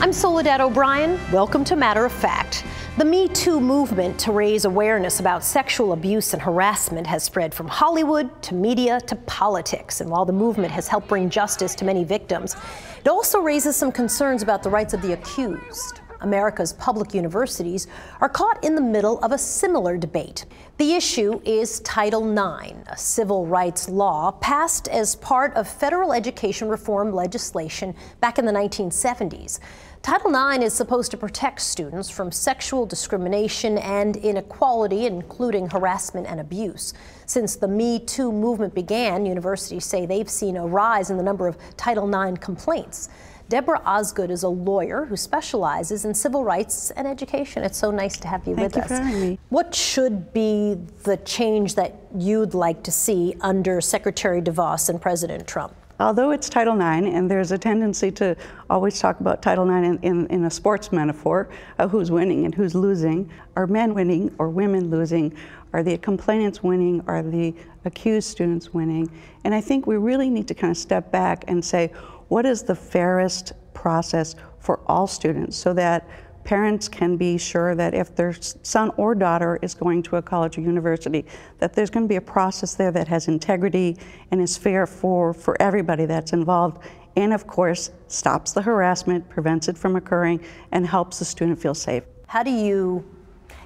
I'm Soledad O'Brien. Welcome to Matter of Fact. The Me Too movement to raise awareness about sexual abuse and harassment has spread from Hollywood to media to politics. And while the movement has helped bring justice to many victims, it also raises some concerns about the rights of the accused. America's public universities are caught in the middle of a similar debate. The issue is Title IX, a civil rights law passed as part of federal education reform legislation back in the 1970s. Title IX is supposed to protect students from sexual discrimination and inequality, including harassment and abuse. Since the Me Too movement began, universities say they've seen a rise in the number of Title IX complaints. Deborah Osgood is a lawyer who specializes in civil rights and education. It's so nice to have you with us. Thank you for having me. What should be the change that you'd like to see under Secretary DeVos and President Trump? Although it's Title IX, and there's a tendency to always talk about Title IX in a sports metaphor, who's winning and who's losing. Are men winning or women losing? Are the complainants winning? Are the accused students winning? And I think we really need to kind of step back and say, what is the fairest process for all students so that parents can be sure that if their son or daughter is going to a college or university, that there's going to be a process there that has integrity and is fair for everybody that's involved, and of course stops the harassment, prevents it from occurring, and helps the student feel safe. How do you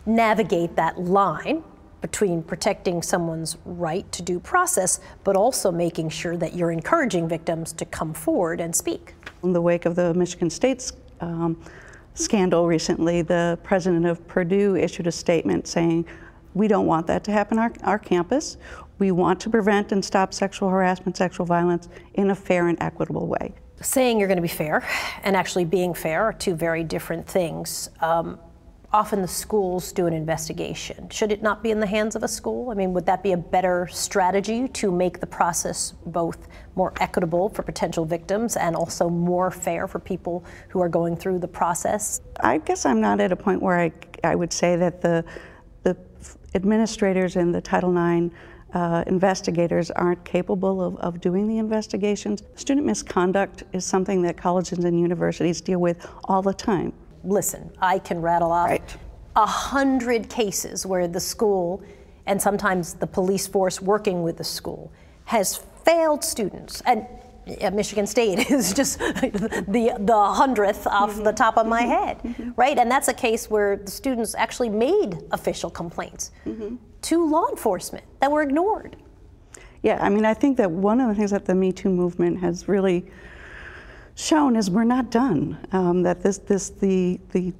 navigate that line between protecting someone's right to due process, but also making sure that you're encouraging victims to come forward and speak? In the wake of the Michigan State scandal recently, the president of Purdue issued a statement saying, we don't want that to happen on our campus. We want to prevent and stop sexual harassment, sexual violence in a fair and equitable way. Saying you're going to be fair and actually being fair are two very different things. Often the schools do an investigation. Should it not be in the hands of a school? I mean, would that be a better strategy to make the process both more equitable for potential victims and also more fair for people who are going through the process? I guess I'm not at a point where I would say that the administrators and the Title IX investigators aren't capable of doing the investigations. Student misconduct is something that colleges and universities deal with all the time. Listen, I can rattle off 100 cases where the school, and sometimes the police force working with the school, has failed students. And Michigan State is just the 100th off the top of my head, right? And that's a case where the students actually made official complaints to law enforcement that were ignored. Yeah, I mean, I think that one of the things that the Me Too movement has really shown is we're not done. That the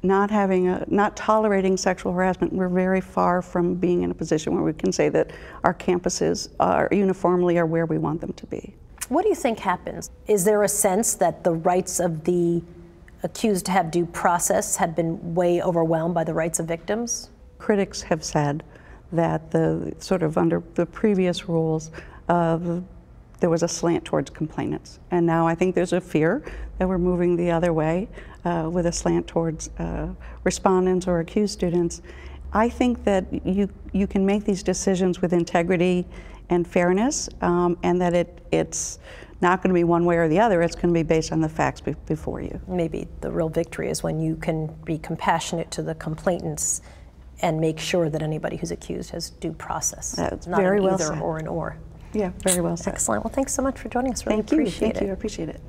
not tolerating sexual harassment, we're very far from being in a position where we can say that our campuses are uniformly are where we want them to be. What do you think happens? Is there a sense that the rights of the accused to have due process have been way overwhelmed by the rights of victims? Critics have said that under the previous rules, there was a slant towards complainants. And now I think there's a fear that we're moving the other way with a slant towards respondents or accused students. I think that you can make these decisions with integrity and fairness, and that it's not going to be one way or the other. It's going to be based on the facts before you. Maybe the real victory is when you can be compassionate to the complainants and make sure that anybody who's accused has due process. That's not very an well either said. or an or. Yeah, very well said. Excellent. Well, thanks so much for joining us. Really appreciate it. Thank you. I appreciate it.